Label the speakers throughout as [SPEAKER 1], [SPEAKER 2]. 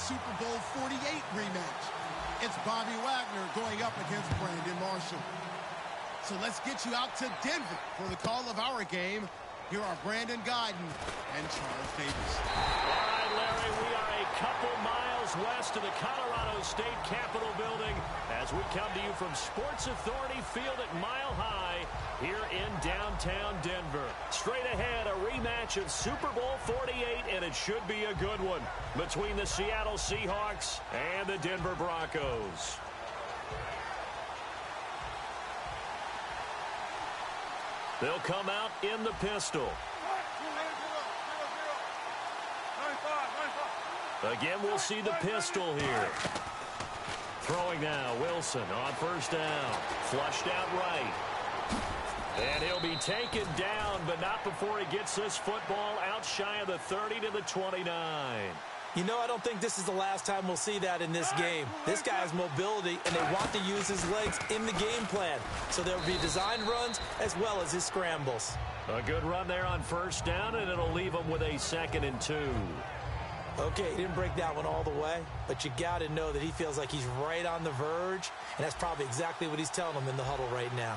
[SPEAKER 1] Super Bowl 48 rematch. It's Bobby Wagner going up against Brandon Marshall. So let's get you out to Denver for the call of our game. Here are Brandon Guyton and Charles Davis.
[SPEAKER 2] All right, Larry, we are a couple miles west of the Colorado State Capitol building as we come to you from Sports Authority Field at Mile High here in downtown Denver. Straight ahead, a rematch of Super Bowl 48, and it should be a good one between the Seattle Seahawks and the Denver Broncos. They'll come out in the pistol. Again, we'll see the pistol here. Throwing now, Wilson on first down. Flushed out right. And he'll be taken down, but not before he gets this football out shy of the 30 to the 29.
[SPEAKER 3] You know, I don't think this is the last time we'll see that in this game. This guy has mobility, and they want to use his legs in the game plan. So there will be designed runs as well as his scrambles.
[SPEAKER 2] A good run there on first down, and it'll leave him with a 2nd and 2.
[SPEAKER 3] Okay, he didn't break that one all the way, but you got to know that he feels like he's right on the verge, and that's probably exactly what he's telling them in the huddle right now.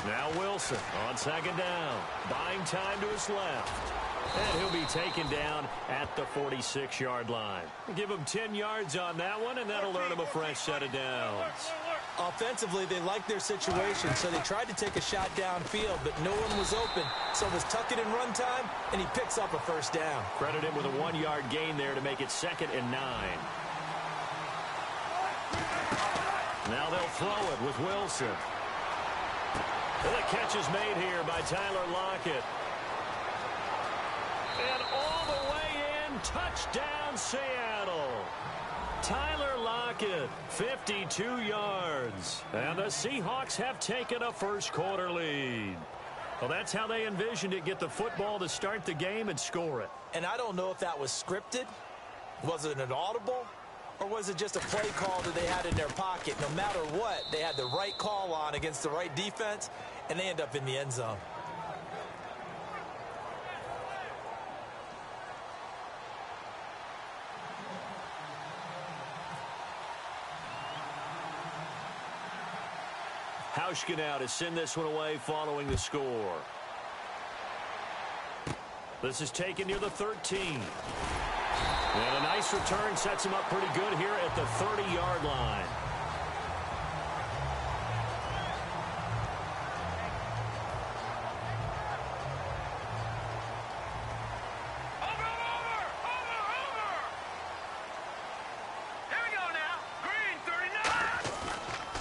[SPEAKER 2] Now Wilson on 2nd down, buying time to his left. And he'll be taken down at the 46-yard line. Give him 10 yards on that one, and that'll earn him a fresh set of downs.
[SPEAKER 3] Offensively, they liked their situation, so they tried to take a shot downfield, but no one was open. So it was tuck it in run time, and he picks up a first down.
[SPEAKER 2] Credit him with a 1-yard gain there to make it 2nd and 9. Now they'll throw it with Wilson. And the catch is made here by Tyler Lockett. And all the way in, touchdown Seattle. Tyler Lockett, 52 yards. And the Seahawks have taken a first-quarter lead. Well, that's how they envisioned it, get the football to start the game and score it.
[SPEAKER 3] And I don't know if that was scripted. Was it an audible? Or was it just a play call that they had in their pocket? No matter what, they had the right call on against the right defense, and they end up in the end zone.
[SPEAKER 2] Hauschka now to send this one away following the score. This is taken near the 13. And a nice return sets him up pretty good here at the 30-yard line.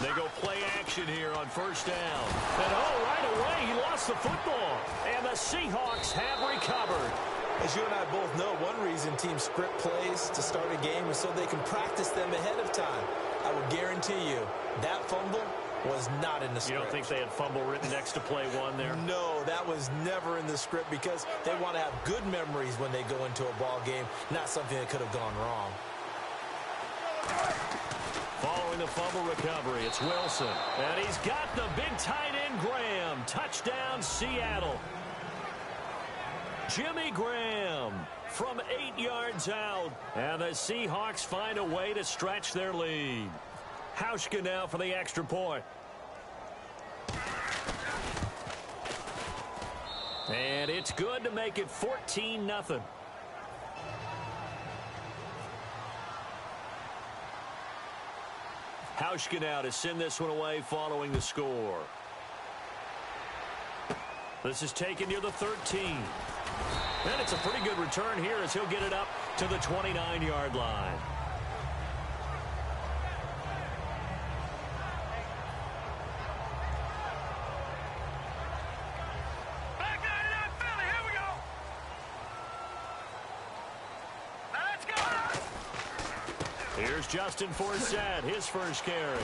[SPEAKER 2] They go play action here on first down. And right away, he lost the football. And the Seahawks have recovered.
[SPEAKER 3] As you and I both know, one reason teams script plays to start a game is so they can practice them ahead of time. I would guarantee you that fumble was not in the script.
[SPEAKER 2] You don't think they had fumble written next to play one there?
[SPEAKER 3] No, that was never in the script because they want to have good memories when they go into a ball game, not something that could have gone wrong.
[SPEAKER 2] Following the fumble recovery, it's Wilson. And he's got the big tight end, Graham. Touchdown, Seattle. Jimmy Graham from 8 yards out. And the Seahawks find a way to stretch their lead. Hauschka now for the extra point. And it's good to make it 14-0. Hauschka now to send this one away following the score. This is taken near the 13. And it's a pretty good return here as he'll get it up to the 29-yard line. Here's Justin Forsett, his first carry.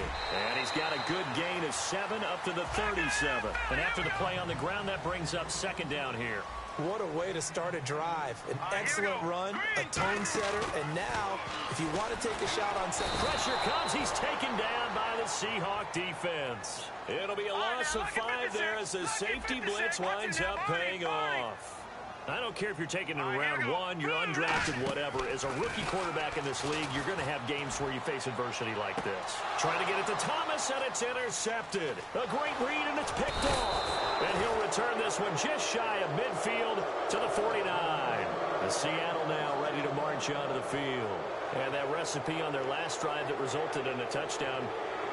[SPEAKER 2] And he's got a good gain of 7 up to the 37. And after the play on the ground, that brings up 2nd down here.
[SPEAKER 3] What a way to start a drive. An excellent run, a tone setter, and now, if you want to take a shot on second.
[SPEAKER 2] Pressure comes. He's taken down by the Seahawk defense. It'll be a loss of 5 there as the safety blitz winds up paying off. I don't care if you're taking it in round one, you're undrafted, whatever. As a rookie quarterback in this league, you're going to have games where you face adversity like this. Trying to get it to Thomas, and it's intercepted. A great read, and it's picked off. And he'll return this one just shy of midfield to the 49. The Seattle now ready to march onto the field. And that recipe on their last drive that resulted in a touchdown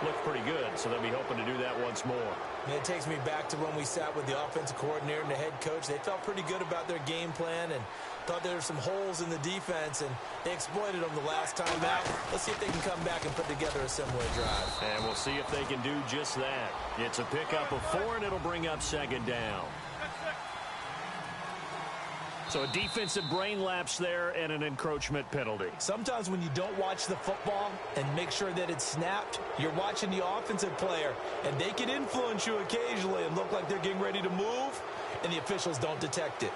[SPEAKER 2] looked pretty good, so they'll be hoping to do that once more.
[SPEAKER 3] And it takes me back to when we sat with the offensive coordinator and the head coach. They felt pretty good about their game plan and thought there were some holes in the defense, and they exploited them the last time out. Let's see if they can come back and put together a similar drive.
[SPEAKER 2] And we'll see if they can do just that. It's a pickup of 4, and it'll bring up second down. So a defensive brain lapse there and an encroachment penalty.
[SPEAKER 3] Sometimes when you don't watch the football and make sure that it's snapped, you're watching the offensive player, and they can influence you occasionally and look like they're getting ready to move, and the officials don't detect it.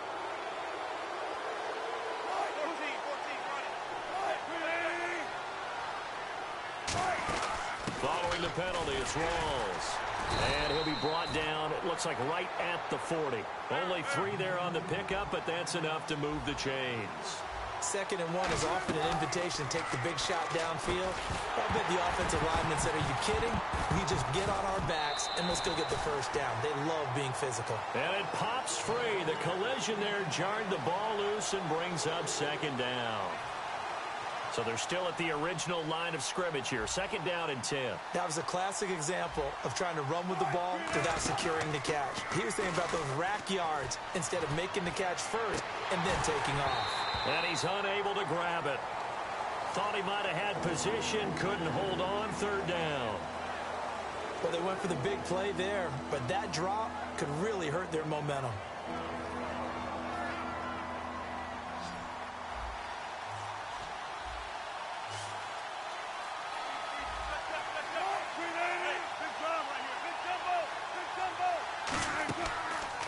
[SPEAKER 2] Following the penalty, it's Rawls. And he'll be brought down, it looks like right at the 40. Only 3 there on the pickup, but that's enough to move the chains.
[SPEAKER 3] 2nd and 1 is often an invitation to take the big shot downfield. I bet the offensive lineman said, are you kidding? We just get on our backs and let's go get the first down. They love being physical.
[SPEAKER 2] And it pops free. The collision there jarred the ball loose and brings up second down. So they're still at the original line of scrimmage here. 2nd down and 10.
[SPEAKER 3] That was a classic example of trying to run with the ball without securing the catch. He was thinking about those rack yards instead of making the catch first and then taking off.
[SPEAKER 2] And he's unable to grab it. Thought he might have had position, couldn't hold on. 3rd down.
[SPEAKER 3] Well, they went for the big play there, but that drop could really hurt their momentum.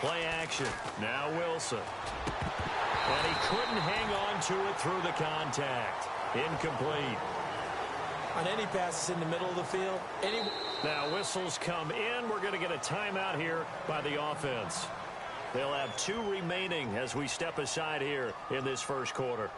[SPEAKER 2] Play action. Now Wilson. And he couldn't hang on to it through the contact. Incomplete.
[SPEAKER 3] On any passes in the middle of the field,
[SPEAKER 2] Now whistles come in. We're going to get a timeout here by the offense. They'll have 2 remaining as we step aside here in this first quarter.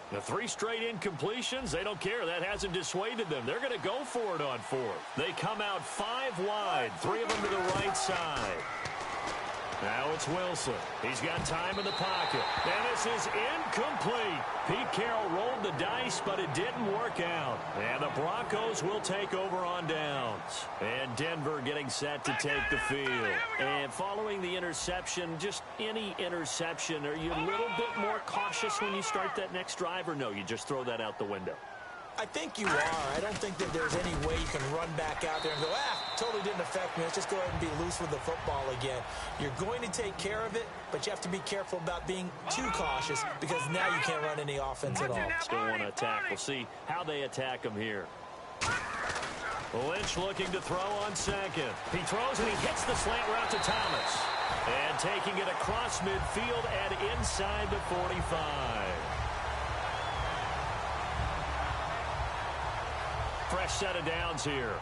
[SPEAKER 2] The 3 straight incompletions, they don't care. That hasn't dissuaded them. They're going to go for it on 4th. They come out 5 wide, 3 of them to the right side. Now it's Wilson. He's got time in the pocket. And this is incomplete. Pete Carroll rolled the dice, but it didn't work out. And the Broncos will take over on downs. And Denver getting set to take the field. And following the interception, just any interception, are you a little bit more cautious when you start that next drive, or no, you just throw that out the window?
[SPEAKER 3] I think you are. I don't think that there's any way you can run back out there and go, totally didn't affect me. Let's just go ahead and be loose with the football again. You're going to take care of it, but you have to be careful about being too cautious because now you can't run any offense at all.
[SPEAKER 2] Still want to attack. We'll see how they attack him here. Lynch looking to throw on 2nd. He throws and he hits the slant route to Thomas. And taking it across midfield and inside the 45. Fresh set of downs here.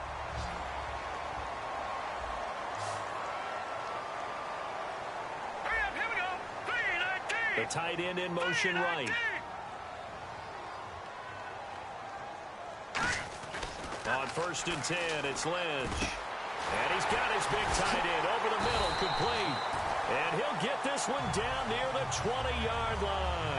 [SPEAKER 2] The tight end in motion right. On 1st and 10, it's Lynch. And he's got his big tight end over the middle, complete. And he'll get this one down near the 20-yard line.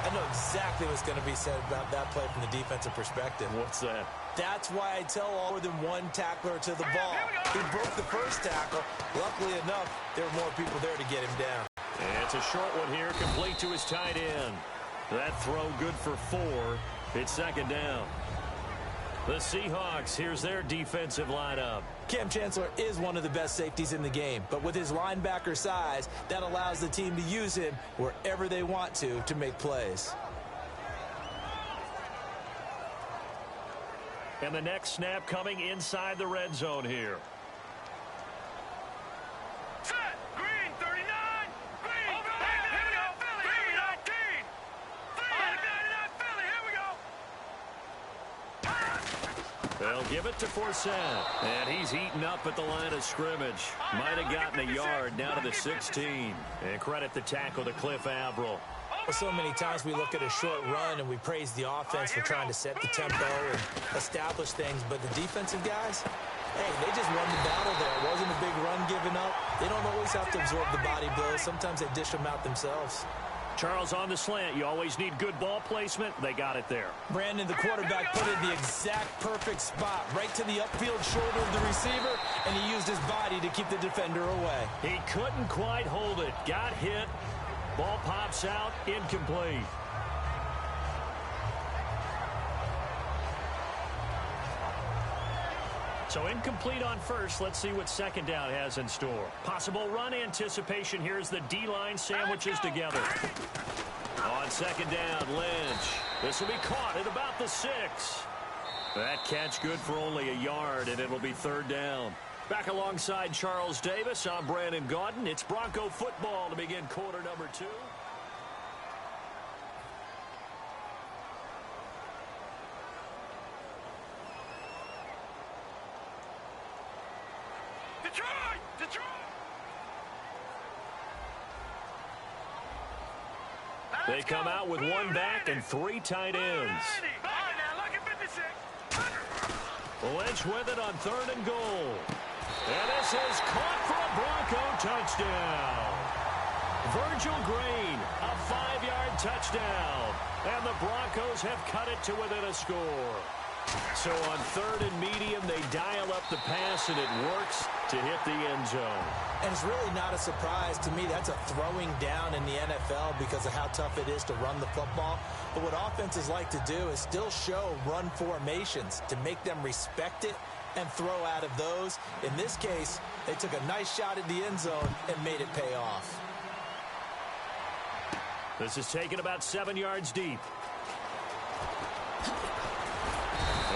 [SPEAKER 3] I know exactly what's going to be said about that play from the defensive perspective.
[SPEAKER 2] What's that?
[SPEAKER 3] That's why I tell more than one tackler to the ball. He broke the first tackle. Luckily enough, there were more people there to get him down.
[SPEAKER 2] And it's a short one here, complete to his tight end. That throw good for 4. It's 2nd down. The Seahawks, here's their defensive lineup.
[SPEAKER 3] Cam Chancellor is one of the best safeties in the game, but with his linebacker size, that allows the team to use him wherever they want to make plays.
[SPEAKER 2] And the next snap coming inside the red zone here.
[SPEAKER 4] Set, green 39, green, over here we go, green 19.
[SPEAKER 2] They'll give it to Forsett. And he's eaten up at the line of scrimmage. Might have gotten a yard, now to the 16. And credit the tackle to Cliff Averill.
[SPEAKER 3] Well, so many times we look at a short run and we praise the offense for trying to set the tempo and establish things. But the defensive guys, hey, they just won the battle there. It wasn't a big run given up. They don't always have to absorb the body blows. Sometimes they dish them out themselves.
[SPEAKER 2] Charles, on the slant, you always need good ball placement. They got it there.
[SPEAKER 3] Brandon, the quarterback, put it in the exact perfect spot, right to the upfield shoulder of the receiver, and he used his body to keep the defender away.
[SPEAKER 2] He couldn't quite hold it. Got hit. Ball pops out, incomplete. So incomplete on first. Let's see what second down has in store. Possible run anticipation. Here's the D-line sandwiches together. On second down, Lynch. This will be caught at about the 6. That catch good for only a yard, and it'll be third down. Back alongside Charles Davis, I'm Brandon Gaudin. It's Bronco football to begin quarter number 2.
[SPEAKER 4] Detroit!
[SPEAKER 2] They come out with one back and 3 tight ends. Lynch with it on 3rd and goal. And this is caught for a Bronco touchdown. Virgil Green, a 5-yard touchdown. And the Broncos have cut it to within a score. So on 3rd and medium, they dial up the pass, and it works to hit the end zone.
[SPEAKER 3] And it's really not a surprise to me. That's a throwing down in the NFL because of how tough it is to run the football. But what offenses like to do is still show run formations to make them respect it and throw out of those. In this case, they took a nice shot at the end zone and made it pay off.
[SPEAKER 2] This is taken about 7 yards deep.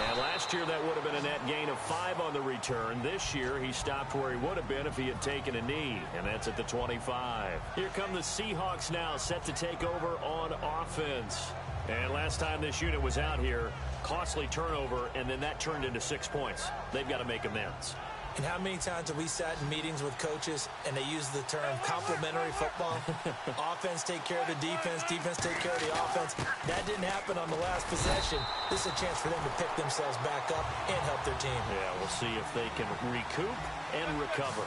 [SPEAKER 2] And last year, that would have been a net gain of 5 on the return. This year, he stopped where he would have been if he had taken a knee, and that's at the 25. Here come the Seahawks now, set to take over on offense. And last time this unit was out here, costly turnover, and then that turned into 6 points. They've got to make amends.
[SPEAKER 3] And how many times have we sat in meetings with coaches and they use the term complementary football? Offense take care of the defense, defense take care of the offense. That didn't happen on the last possession. This is a chance for them to pick themselves back up and help their team.
[SPEAKER 2] Yeah, we'll see if they can recoup and recover.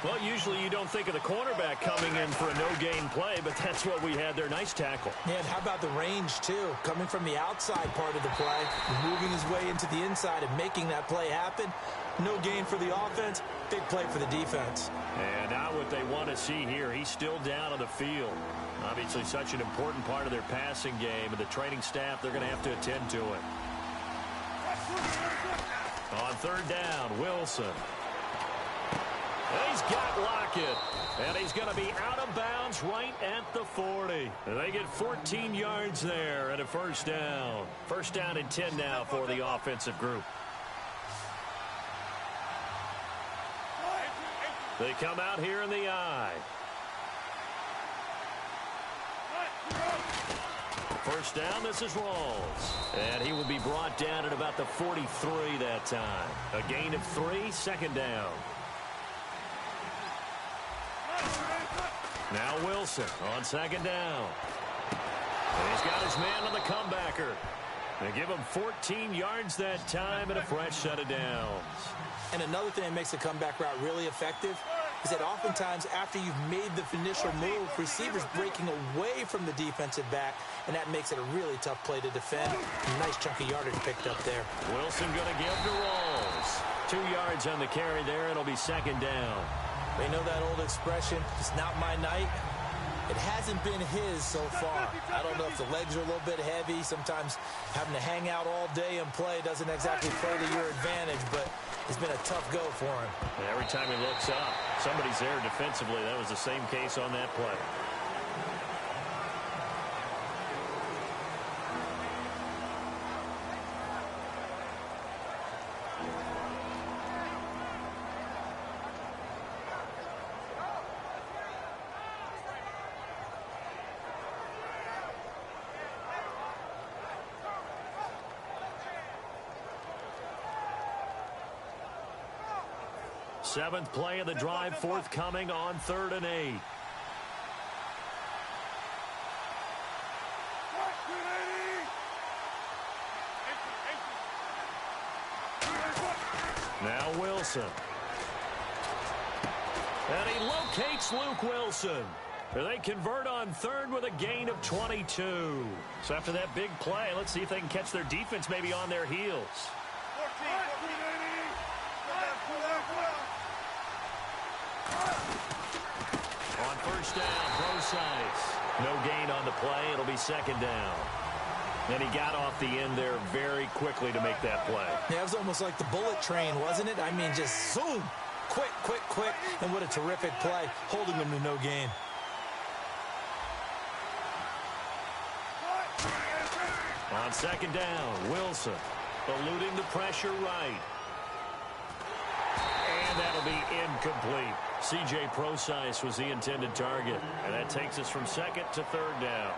[SPEAKER 2] Well, usually you don't think of the cornerback coming in for a no-gain play, but that's what we had there. Nice tackle.
[SPEAKER 3] Yeah, and how about the range, too? Coming from the outside part of the play, moving his way into the inside and making that play happen. No gain for the offense, big play for the defense.
[SPEAKER 2] And now what they want to see here, he's still down on the field. Obviously such an important part of their passing game, and the training staff, they're going to have to attend to it. On 3rd down, Wilson. He's got Lockett, and he's going to be out of bounds right at the 40. They get 14 yards there and a first down. First down and 10 now for the offensive group. They come out here in the I. First down, this is Rawls. And he will be brought down at about the 43 that time. A gain of 3, second down. Now Wilson on second down. And he's got his man on the comebacker. They give him 14 yards that time and a fresh set of downs.
[SPEAKER 3] And another thing that makes the comeback route really effective is that oftentimes after you've made the initial move, receivers breaking away from the defensive back, and that makes it a really tough play to defend. Nice chunk of yardage picked up there.
[SPEAKER 2] Wilson going to give to Rawls. 2 yards on the carry there. It'll be second down.
[SPEAKER 3] They know that old expression, it's not my night. It hasn't been his so far. I don't know if the legs are a little bit heavy. Sometimes having to hang out all day and play doesn't exactly play to your advantage, but it's been a tough go for him.
[SPEAKER 2] And every time he looks up, somebody's there defensively. That was the same case on that play. Seventh play of the drive forthcoming on 3rd and 8. Now Wilson. And he locates Luke Wilson. They convert on 3rd with a gain of 22. So after that big play, let's see if they can catch their defense maybe on their heels. On 1st down, Procise. No gain on the play. It'll be 2nd down. And he got off the end there very quickly to make that play.
[SPEAKER 3] Yeah, it was almost like the bullet train, wasn't it? I mean, just zoom. Quick, quick, quick. And what a terrific play, holding him to no gain.
[SPEAKER 2] On 2nd down, Wilson eluding the pressure right. And that'll be incomplete. C.J. Procise was the intended target. And that takes us from 2nd to 3rd down.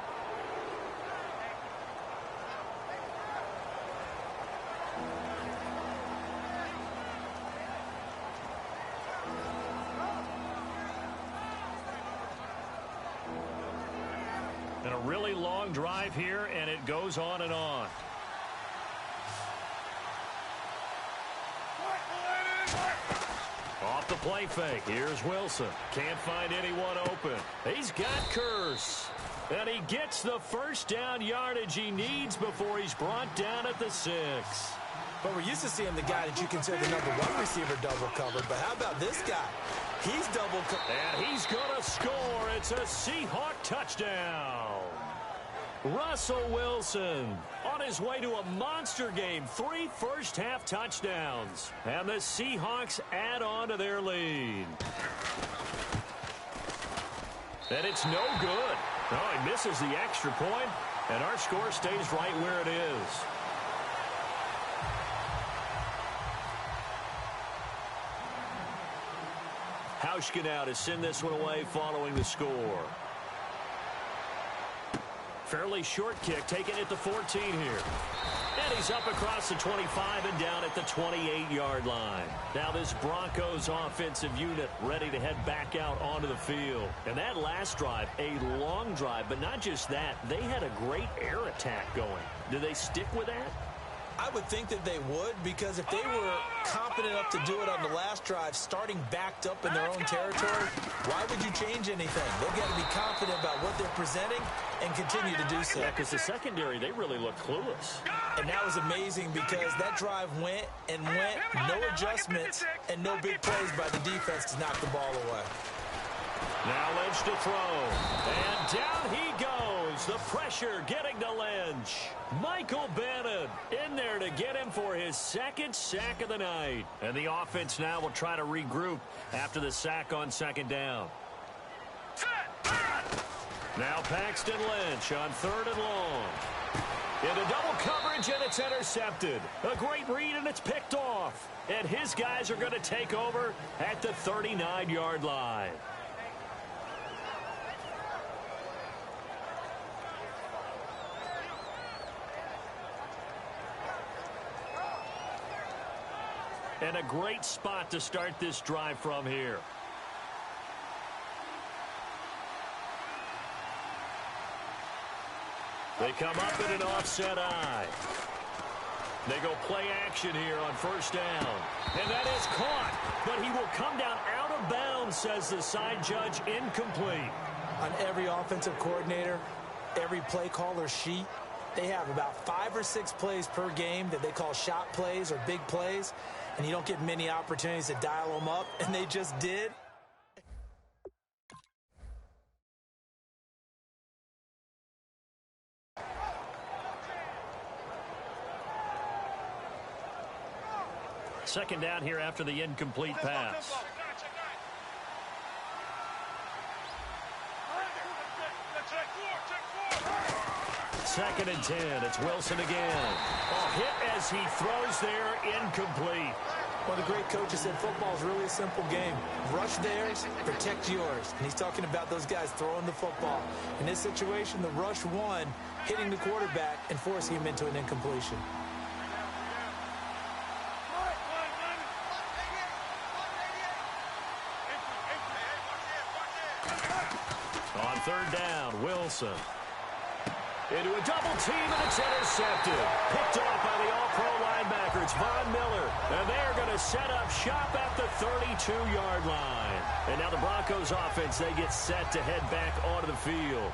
[SPEAKER 2] And a really long drive here, and it goes on and on. Off the play fake. Here's Wilson. Can't find anyone open. He's got Curse. And he gets the 1st down yardage he needs before he's brought down at the 6.
[SPEAKER 3] But we're used to seeing the guy that you consider the #1 receiver double covered. But how about this guy? He's double covered.
[SPEAKER 2] And he's going to score. It's a Seahawk touchdown. Russell Wilson on his way to a monster game. 3 first-half touchdowns. And the Seahawks add on to their lead. And it's no good. Oh, he misses the extra point, and our score stays right where it is. Hauschka now to send this one away following the score. Fairly short kick, taken at the 14 here. And he's up across the 25 and down at the 28-yard line. Now this Broncos offensive unit ready to head back out onto the field. And that last drive, a long drive, but not just that. They had a great air attack going. Do they stick with that?
[SPEAKER 3] I would think that they would, because if they were confident enough to do it on the last drive, starting backed up in their own territory, why would you change anything? They've got to be confident about what they're presenting and continue to do so.
[SPEAKER 2] Yeah, because the secondary, they really look clueless.
[SPEAKER 3] And that was amazing, because that drive went and went, no adjustments, and no big plays by the defense to knock the ball away.
[SPEAKER 2] Now Lynch to throw. And down he goes. The pressure getting to Lynch. Michael Bannon in there to get him for his 2nd sack of the night. And the offense now will try to regroup after the sack on 2nd down. Now Paxton Lynch on 3rd and long. Into double coverage, and it's intercepted. A great read, and it's picked off. And his guys are going to take over at the 39-yard line. And a great spot to start this drive from here. They come up in an offset eye. They go play action here on 1st down. And that is caught. But he will come down out of bounds, says the side judge, incomplete.
[SPEAKER 3] On every offensive coordinator, every play caller sheet, they have about 5 or 6 plays per game that they call shot plays or big plays. And you don't get many opportunities to dial them up, and they just did.
[SPEAKER 2] Second down here after the incomplete pass. Second and 10. It's Wilson again. A hit as he throws there, incomplete.
[SPEAKER 3] Well, the great coach has said football is really a simple game. Rush theirs, protect yours. And he's talking about those guys throwing the football. In this situation, the rush won, hitting the quarterback and forcing him into an incompletion.
[SPEAKER 2] third down. Wilson. Into a double team, and it's intercepted. Picked off by the all-pro linebacker. It's Von Miller. And they're going to set up shop at the 32-yard line. And now the Broncos offense, they get set to head back onto the field.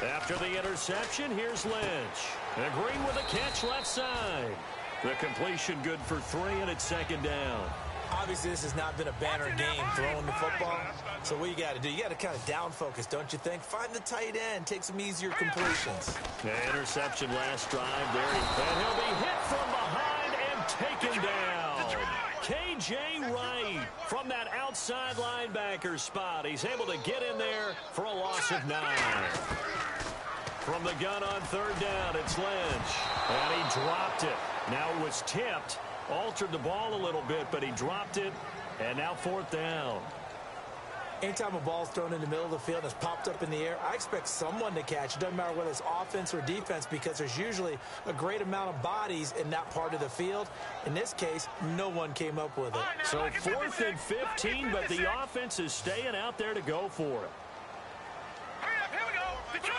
[SPEAKER 2] After the interception, here's Lynch. And Green with a catch left side. The completion good for 3, and it's second down.
[SPEAKER 3] Obviously, this has not been a banner game throwing the football. So what you got to do, you got to kind of down focus, don't you think? Find the tight end, take some easier completions.
[SPEAKER 2] The interception last drive there. And he'll be hit from behind and taken down. K.J. Wright from that outside linebacker spot. He's able to get in there for a loss of 9. From the gun on third down, it's Lynch. And he dropped it. Now it was tipped. Altered the ball a little bit, but he dropped it. And now fourth down.
[SPEAKER 3] Anytime a ball's thrown in the middle of the field and it's popped up in the air, I expect someone to catch. It doesn't matter whether it's offense or defense, because there's usually a great amount of bodies in that part of the field. In this case, no one came up with it.
[SPEAKER 2] So 4th and 15, but the offense is staying out there to go for it.
[SPEAKER 4] Here we go. Detroit!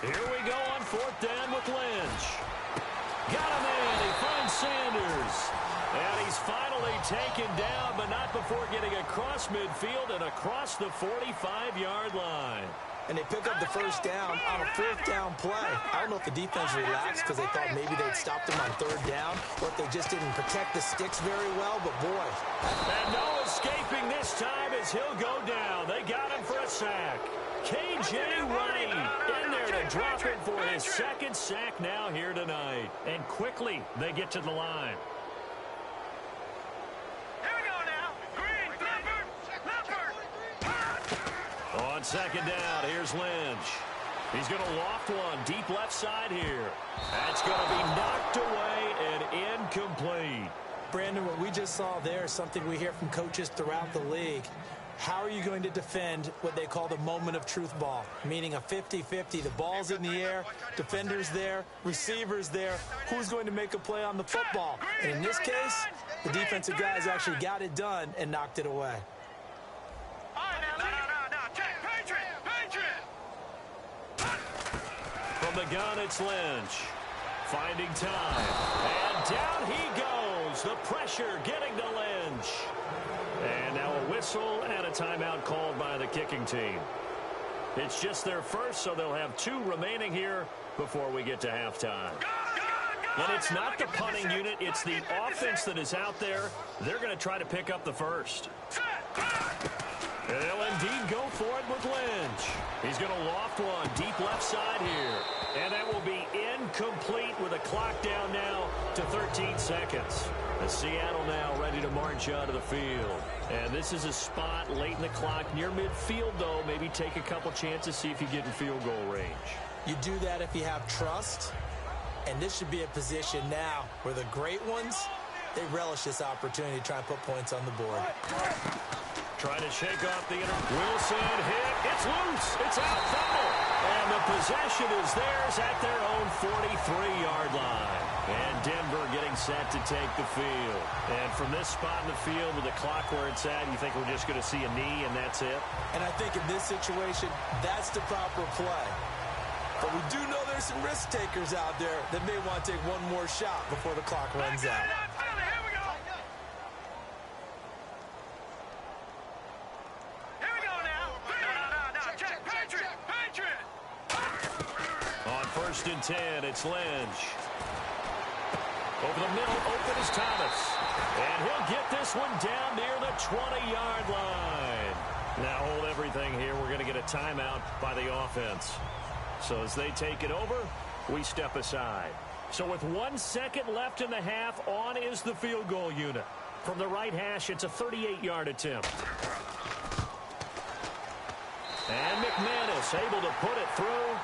[SPEAKER 2] Here we go on fourth down with Lynch. Got a man. He finds Sanders. And he's finally taken down, but not before getting across midfield and across the 45-yard line.
[SPEAKER 3] And they pick up the first down on a fourth down play. I don't know if the defense relaxed because they thought maybe they'd stop them on third down, or if they just didn't protect the sticks very well, but boy.
[SPEAKER 2] And no escaping this time as he'll go down. They got him for a sack. K.J. Wright in there to drop it for his second sack now here tonight. And quickly they get to the line. On second down, here's Lynch. He's going to loft one deep left side here. That's going to be knocked away and incomplete.
[SPEAKER 3] Brandon, what we just saw there is something we hear from coaches throughout the league. How are you going to defend what they call the moment of truth ball, meaning a 50-50? The ball's in the air, defenders there, receivers there. Who's going to make a play on the football? And in this case, the defensive guys actually got it done and knocked it away.
[SPEAKER 2] From the gun, it's Lynch. Finding time. And down he goes. The pressure getting to Lynch. And now a whistle and a timeout called by the kicking team. It's just their first, so they'll have 2 remaining here before we get to halftime. And it's not the punting unit, it's the offense that is out there. They're going to try to pick up the first. And they'll indeed go for it with Lynch. He's going to loft one deep left side here. And that will be incomplete with a clock down now to 13 seconds. The Seattle now ready to march out of the field. And this is a spot late in the clock near midfield, though. Maybe take a couple chances, see if you get in field goal range.
[SPEAKER 3] You do that if you have trust. And this should be a position now where the great ones, they relish this opportunity to try and put points on the board.
[SPEAKER 2] Trying to shake off the Wilson hit. It's loose. It's out. Fumble. And the possession is theirs at their own 43-yard line. And Denver getting set to take the field. And from this spot in the field with the clock where it's at, you think we're just going to see a knee and that's it?
[SPEAKER 3] And I think in this situation, that's the proper play. But we do know there's some risk takers out there that may want to take one more shot before the clock runs out.
[SPEAKER 2] On 1st and 10, it's Lynch. Over the middle, open is Thomas. And he'll get this one down near the 20-yard line. Now hold everything here. We're going to get a timeout by the offense. So as they take it over, we step aside. So with 1 second left in the half, on is the field goal unit. From the right hash, it's a 38-yard attempt. And McManus able to put it through.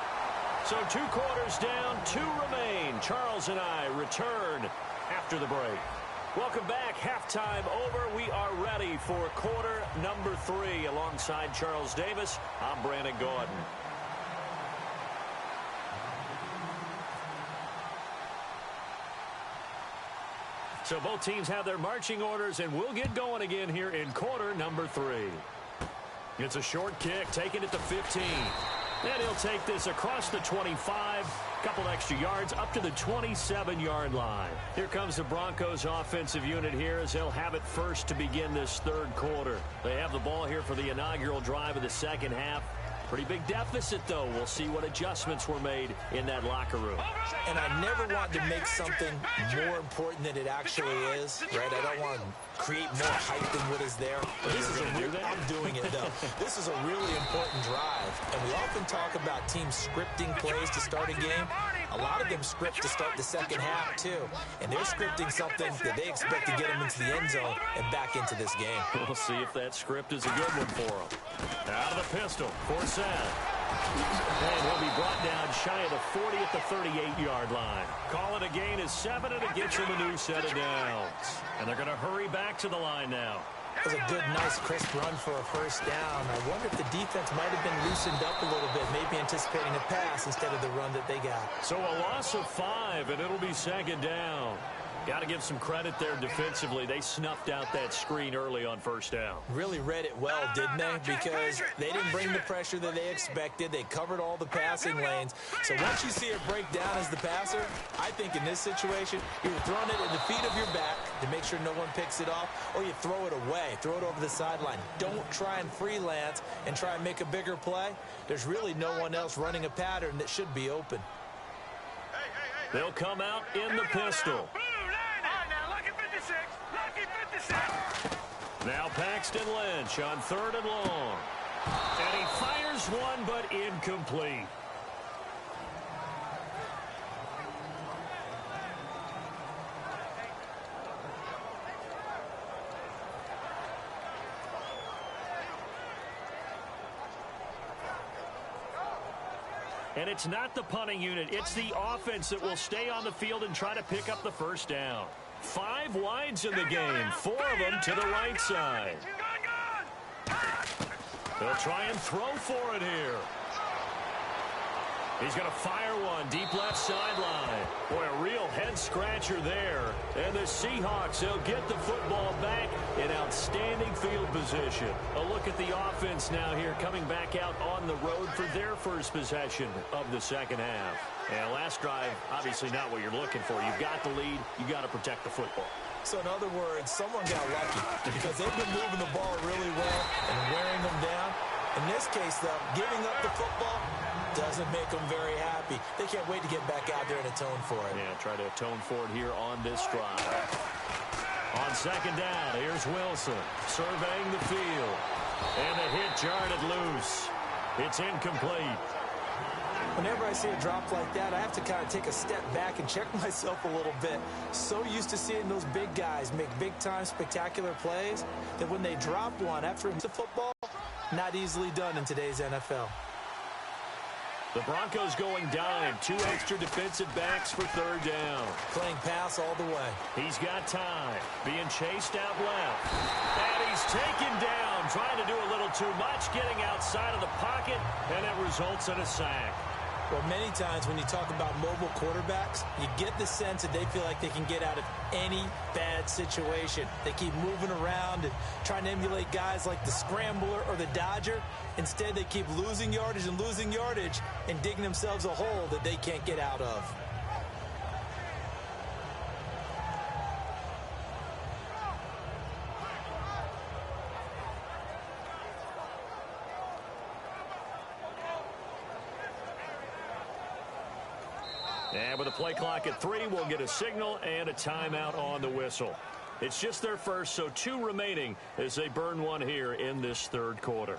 [SPEAKER 2] So 2 quarters down, 2 remain. Charles and I return after the break. Welcome back. Halftime over. We are ready for quarter number 3 alongside Charles Davis. I'm Brandon Gordon. So both teams have their marching orders, and we'll get going again here in quarter number 3. It's a short kick, taking it to 15. And he'll take this across the 25, couple extra yards up to the 27-yard line. Here comes the Broncos offensive unit here as they'll have it first to begin this third quarter. They have the ball here for the inaugural drive of the second half. Pretty big deficit, though. We'll see what adjustments were made in that locker room.
[SPEAKER 3] And I never want to make something more important than it actually is, right? I don't want to create more hype than what is there. But this is I'm doing it, though. This is a really important drive. And we often talk about teams scripting plays to start a game. A lot of them script to start the second half, too. And they're scripting something that they expect to get them into the end zone and back into this game.
[SPEAKER 2] We'll see if that script is a good one for them. Out of the pistol, Forsett. And he'll be brought down shy of the 40 at the 38-yard line. Call it a gain of 7, and it gets him a new set of downs. And they're going to hurry back to the line now.
[SPEAKER 3] It was a good, nice, crisp run for a first down. I wonder if the defense might have been loosened up a little bit, maybe anticipating a pass instead of the run that they got.
[SPEAKER 2] So a loss of 5, and it'll be second down. Got to give some credit there defensively. They snuffed out that screen early on first down.
[SPEAKER 3] Really read it well, didn't they? Because they didn't bring the pressure that they expected. They covered all the passing lanes. So once you see it break down as the passer, I think in this situation, you're throwing it at the feet of your back to make sure no one picks it off, or you throw it away, throw it over the sideline. Don't try and freelance and try and make a bigger play. There's really no one else running a pattern that should be open.
[SPEAKER 2] They'll come out in the pistol. Now Paxton Lynch on 3rd and long. And he fires one, but incomplete. And it's not the punting unit. It's the offense that will stay on the field and try to pick up the first down. 5 wides in the game, 4 of them to the right side. They'll try and throw for it here. He's going to fire one deep left sideline. Boy, a real head-scratcher there. And the Seahawks, they'll get the football back in outstanding field position. A look at the offense now here, coming back out on the road for their first possession of the second half. And last drive, obviously not what you're looking for. You've got the lead. You've got to protect the football.
[SPEAKER 3] So in other words, someone got lucky because they've been moving the ball really well and wearing them down. In this case, though, giving up the football doesn't make them very happy. They can't wait to get back out there and atone for it.
[SPEAKER 2] Yeah, try to atone for it here on this drive. On second down, here's Wilson surveying the field. And the hit jarred it loose. It's incomplete.
[SPEAKER 3] Whenever I see a drop like that, I have to kind of take a step back and check myself a little bit. So used to seeing those big guys make big-time spectacular plays that when they drop one after the football, not easily done in today's NFL.
[SPEAKER 2] The Broncos going dime. 2 extra defensive backs for 3rd down.
[SPEAKER 3] Playing pass all the way.
[SPEAKER 2] He's got time. Being chased out left. And he's taken down. Trying to do a little too much. Getting outside of the pocket. And it results in a sack.
[SPEAKER 3] Well, many times when you talk about mobile quarterbacks, you get the sense that they feel like they can get out of any bad situation. They keep moving around and trying to emulate guys like the Scrambler or the Dodger. Instead, they keep losing yardage and digging themselves a hole that they can't get out of.
[SPEAKER 2] And with a play clock at 3, we'll get a signal and a timeout on the whistle. It's just their first, so 2 remaining as they burn one here in this 3rd quarter.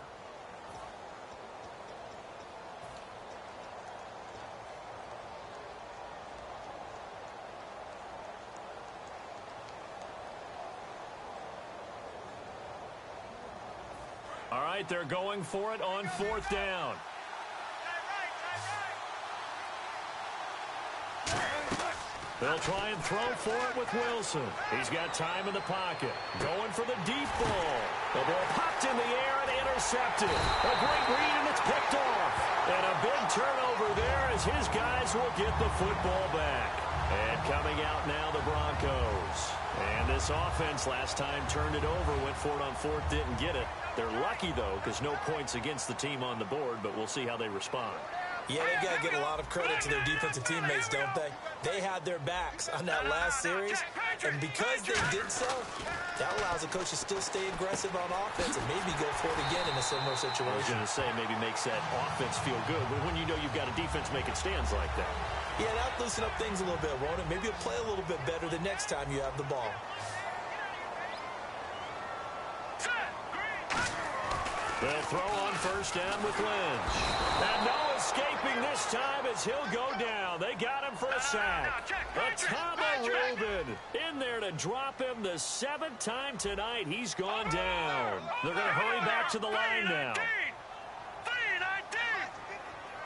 [SPEAKER 2] All right, they're going for it on 4th down. They'll try and throw for it with Wilson. He's got time in the pocket. Going for the deep ball. The ball popped in the air and intercepted. A great read, and it's picked off. And a big turnover there as his guys will get the football back. And coming out now, the Broncos. And this offense last time turned it over, went for it on fourth, didn't get it. They're lucky, though, because no points against the team on the board, but we'll see how they respond.
[SPEAKER 3] Yeah, they've got to get a lot of credit to their defensive teammates, don't they? They had their backs on that last series, and because they did so, that allows the coach to still stay aggressive on offense and maybe go for it again in a similar situation.
[SPEAKER 2] I was going to say maybe makes that offense feel good, but when you know you've got a defense making stands like that.
[SPEAKER 3] Yeah, that'll loosen up things a little bit, won't it? Maybe you'll play a little bit better the next time you have the ball.
[SPEAKER 2] They'll throw on first down with Lynch. And no escaping this time as he'll go down. They got him for a sack. Atama Rubin in there to drop him the 7th time tonight. He's gone down. They're going to hurry back to the line now.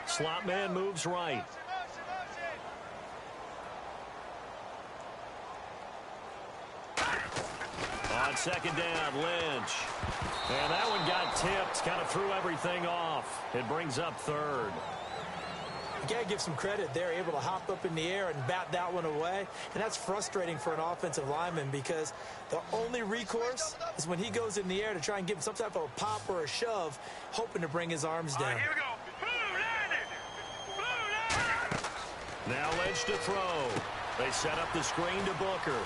[SPEAKER 2] Slot man moves right. On second down, Lynch. And that one got tipped, kind of threw everything off. It brings up third.
[SPEAKER 3] You got to give some credit. They're able to hop up in the air and bat that one away. And that's frustrating for an offensive lineman because the only recourse is when he goes in the air to try and give him some type of a pop or a shove, hoping to bring his arms down.
[SPEAKER 4] Here we go.
[SPEAKER 2] Now Lynch to throw. They set up the screen to Booker.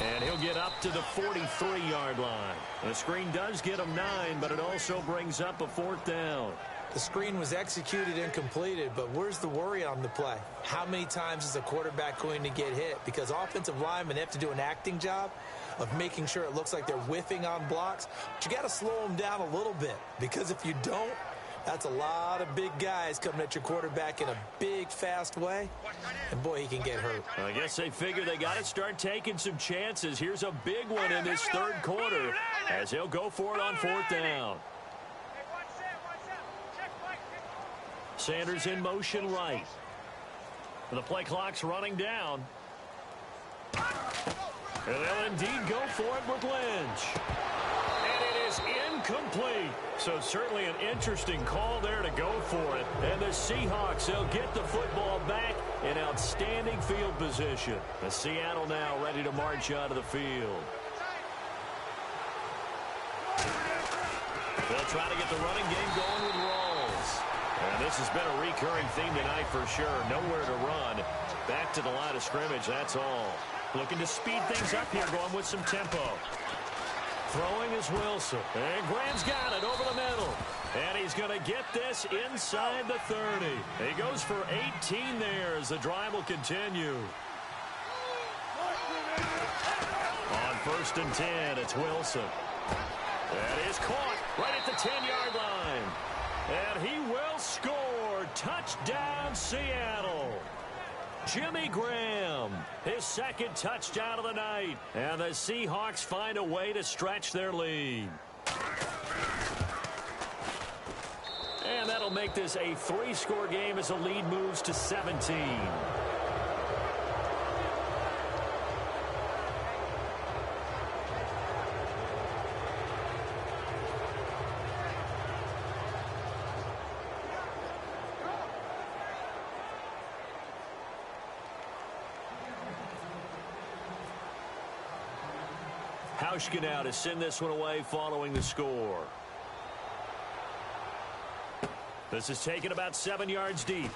[SPEAKER 2] And he'll get up to the 43-yard line. The screen does get him 9, but it also brings up a 4th down.
[SPEAKER 3] The screen was executed and completed, but where's the worry on the play? How many times is a quarterback going to get hit? Because offensive linemen have to do an acting job of making sure it looks like they're whiffing on blocks. But you got to slow them down a little bit, because if you don't, that's a lot of big guys coming at your quarterback in a big, fast way. And, boy, he can get hurt.
[SPEAKER 2] I guess they figure they got to start taking some chances. Here's a big one in this third quarter as he'll go for it on 4th down. Sanders in motion right. The play clock's running down. And they'll indeed go for it with Lynch. And it is incomplete. So certainly an interesting call there to go for it. And the Seahawks, they'll get the football back in outstanding field position. The Seattle now ready to march out of the field. They'll try to get the running game going with Rawls. And this has been a recurring theme tonight for sure. Nowhere to run. Back to the line of scrimmage, that's all. Looking to speed things up here, going with some tempo. Throwing is Wilson. And Graham's got it over the middle. And he's going to get this inside the 30. He goes for 18 there as the drive will continue. On 1st and 10, it's Wilson. That is caught right at the 10-yard line. And he will score. Touchdown, Seattle. Jimmy Graham, his 2nd touchdown of the night. And the Seahawks find a way to stretch their lead. And that'll make this a 3-score game as the lead moves to 17. Hauschka now to send this one away following the score. This is taken about 7 yards deep.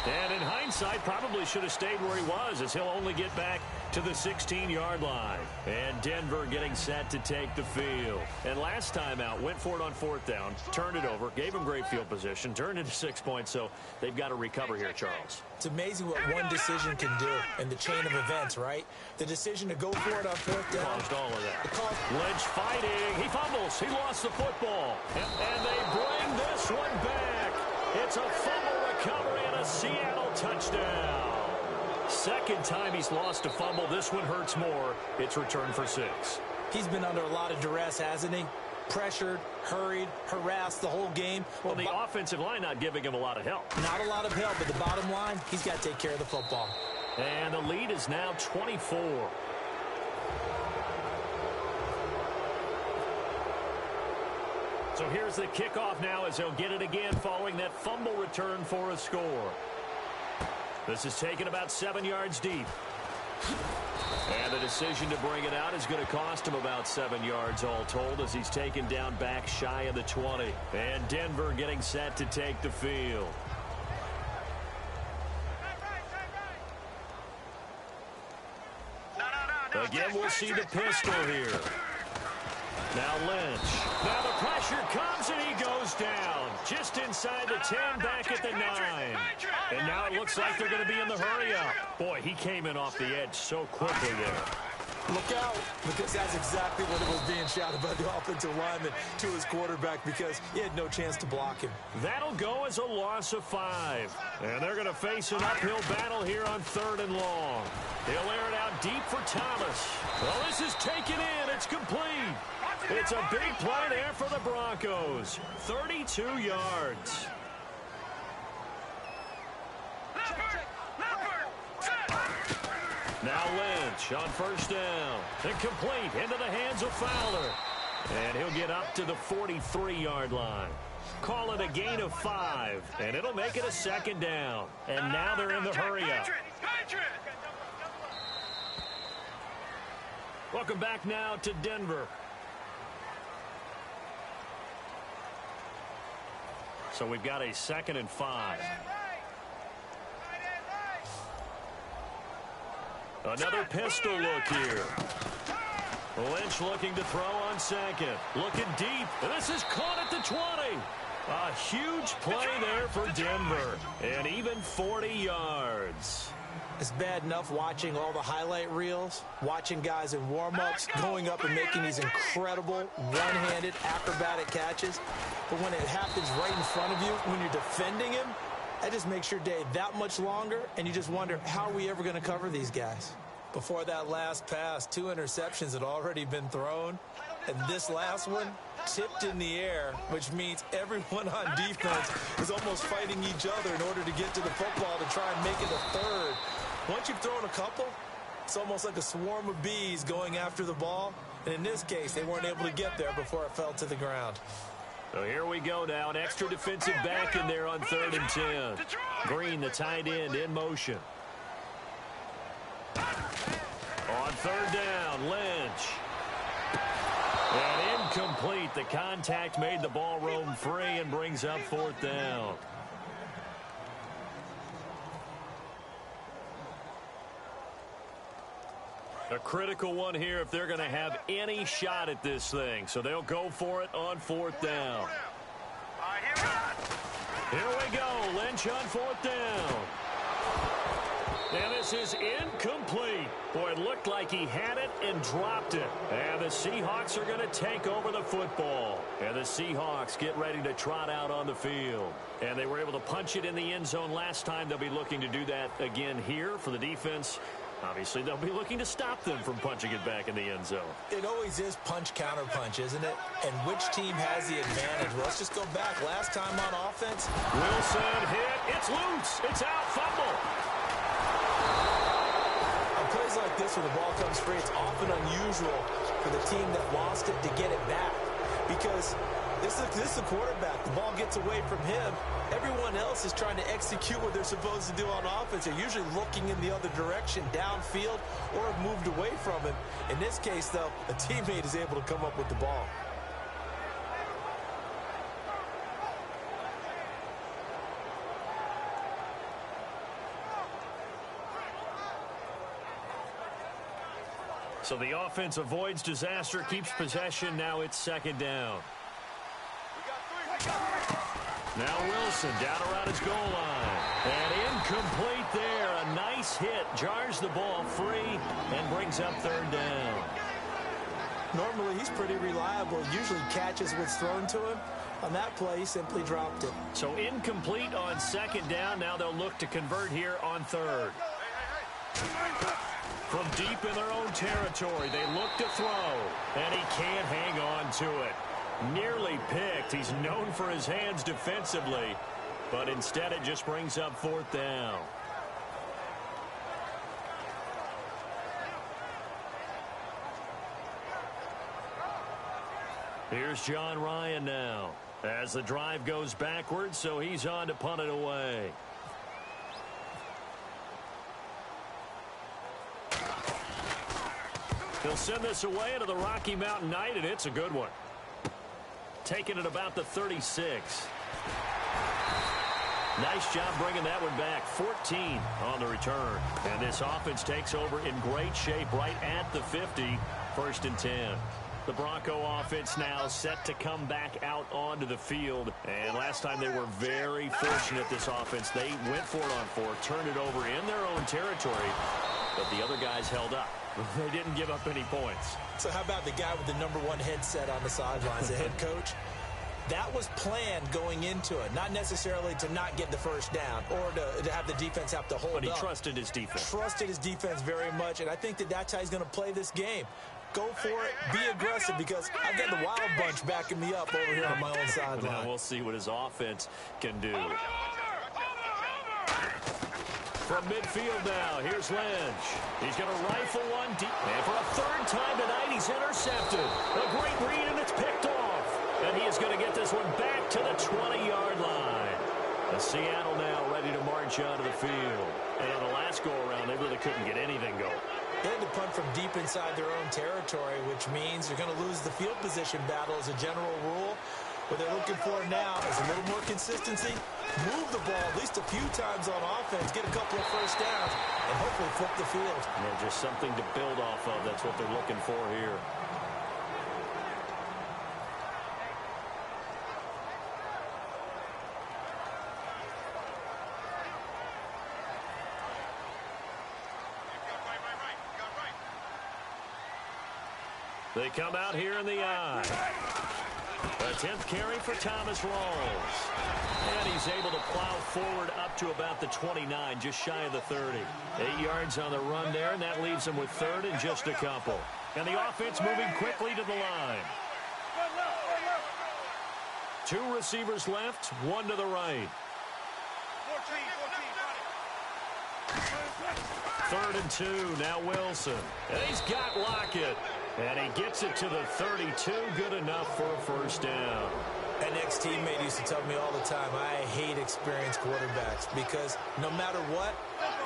[SPEAKER 2] And in hindsight, probably should have stayed where he was, as he'll only get back to the 16-yard line. And Denver getting set to take the field. And last time out, went for it on 4th down, turned it over, gave him great field position, turned into 6 points, so they've got to recover here, Charles.
[SPEAKER 3] It's amazing what one decision can do in the chain of events, right? The decision to go for it on 4th down.
[SPEAKER 2] Caused all of that. Lynch fighting. He fumbles. He lost the football. And they bring this one back. It's a fumble recovery and a Seattle touchdown. 2nd time he's lost a fumble. This one hurts more. It's returned for 6.
[SPEAKER 3] He's been under a lot of duress, hasn't he? Pressured, hurried, harassed the whole game.
[SPEAKER 2] Well, the offensive line not giving him a lot of help.
[SPEAKER 3] Not a lot of help, but the bottom line, he's got to take care of the football.
[SPEAKER 2] And the lead is now 24. So here's the kickoff now as they'll get it again following that fumble return for a score. This is taken about 7 yards deep. And the decision to bring it out is going to cost him about 7 yards all told as he's taken down back shy of the 20. And Denver getting set to take the field. Again, we'll see the pistol here. Now Lynch. Now the pressure comes and he goes down. Just inside the 10, back at the 9. And now it looks like they're going to be in the hurry-up. Boy, he came in off the edge so quickly there.
[SPEAKER 3] Look out, because that's exactly what was being shouted by the offensive lineman to his quarterback because he had no chance to block him.
[SPEAKER 2] That'll go as a loss of 5. And they're going to face an uphill battle here on 3rd and long. He'll air it out deep for Thomas. Well, this is taken in. It's complete. It's a big play there for the Broncos. 32 yards. Now Lynch on 1st down. Incomplete into the hands of Fowler. And he'll get up to the 43-yard line. Call it a gain of 5. And it'll make it a 2nd down. And now they're in the hurry-up. Welcome back now to Denver. So we've got a 2nd and 5. Another pistol look here. Lynch looking to throw on 2nd. Looking deep. This is caught at the 20. A huge play there for Denver. And even 40 yards.
[SPEAKER 3] It's bad enough watching all the highlight reels, watching guys in warm-ups, going up and making these incredible one-handed acrobatic catches. But when it happens right in front of you, when you're defending him, that just makes your day that much longer, and you just wonder, how are we ever going to cover these guys? Before that last pass, 2 interceptions had already been thrown, and this last one tipped in the air, which means everyone on defense is almost fighting each other in order to get to the football to try and make it a 3rd. Once you've thrown a couple, it's almost like a swarm of bees going after the ball, and in this case, they weren't able to get there before it fell to the ground.
[SPEAKER 2] So here we go now. An extra defensive back in there on 3rd and 10. Green, the tight end, in motion. On 3rd down, Lynch. And incomplete. The contact made the ball roam free and brings up 4th down. A critical one here if they're going to have any shot at this thing. So they'll go for it on 4th down. Here we go. Lynch on 4th down. And this is incomplete. Boy, it looked like he had it and dropped it. And the Seahawks are going to take over the football. And the Seahawks get ready to trot out on the field. And they were able to punch it in the end zone last time. They'll be looking to do that again here for the defense. Obviously, they'll be looking to stop them from punching it back in the end zone.
[SPEAKER 3] It always is punch-counter-punch, isn't it? And which team has the advantage? Well, let's just go back. Last time on offense.
[SPEAKER 2] Wilson hit. It's loose. It's out. Fumble.
[SPEAKER 3] On plays like this where the ball comes free, it's often unusual for the team that lost it to get it back. Because this is the quarterback. The ball gets away from him. Everyone else is trying to execute what they're supposed to do on offense. They're usually looking in the other direction, downfield, or have moved away from him. In this case, though, a teammate is able to come up with the ball.
[SPEAKER 2] So the offense avoids disaster, keeps possession. Now it's 2nd down. Now Wilson down around his goal line. And incomplete there. A nice hit. Jars the ball free and brings up 3rd down.
[SPEAKER 3] Normally, he's pretty reliable. Usually catches what's thrown to him. On that play, he simply dropped it.
[SPEAKER 2] So incomplete on 2nd down. Now they'll look to convert here on 3rd. From deep in their own territory, they look to throw. And he can't hang on to it. Nearly picked. He's known for his hands defensively, but instead it just brings up 4th down. Here's John Ryan now as the drive goes backwards, so he's on to punt it away. He'll send this away into the Rocky Mountain Night, and it's a good one. Taking it about the 36. Nice job bringing that one back. 14 on the return. And this offense takes over in great shape right at the 50. 1st and 10. The Bronco offense now set to come back out onto the field. And last time they were very fortunate, this offense. They went for it on 4, turned it over in their own territory. But the other guys held up. They didn't give up any points.
[SPEAKER 3] So how about the guy with the #1 headset on the sidelines, the head coach? That was planned going into it, not necessarily to not get the first down or to have the defense have to hold up.
[SPEAKER 2] But he trusted his defense.
[SPEAKER 3] Trusted his defense very much, and I think that's how he's going to play this game. Go for it, be aggressive, because I've got the Wild Bunch backing me up over here on my own sideline.
[SPEAKER 2] Now we'll see what his offense can do. From midfield now, here's Lynch. He's going to rifle one deep. And for a 3rd time tonight, he's intercepted. A great read, and it's picked off. And he is going to get this one back to the 20-yard line. The Seattle now ready to march onto the field. And on the last go-around, they really couldn't get anything going.
[SPEAKER 3] They had to punt from deep inside their own territory, which means they're going to lose the field position battle as a general rule. What they're looking for now is a little more consistency, move the ball at least a few times on offense, get a couple of first downs, and hopefully flip the field.
[SPEAKER 2] Yeah, just something to build off of. That's what they're looking for here. They come out here in the eye. A 10th carry for Thomas Rawls. And he's able to plow forward up to about the 29, just shy of the 30. 8 yards on the run there, and that leaves him with 3rd and just a couple. And the offense moving quickly to the line. 2 receivers left, 1 to the right. 3rd and 2, now Wilson. And he's got Lockett. And he gets it to the 32, good enough for a first down.
[SPEAKER 3] An ex-teammate used to tell me all the time, I hate experienced quarterbacks because no matter what,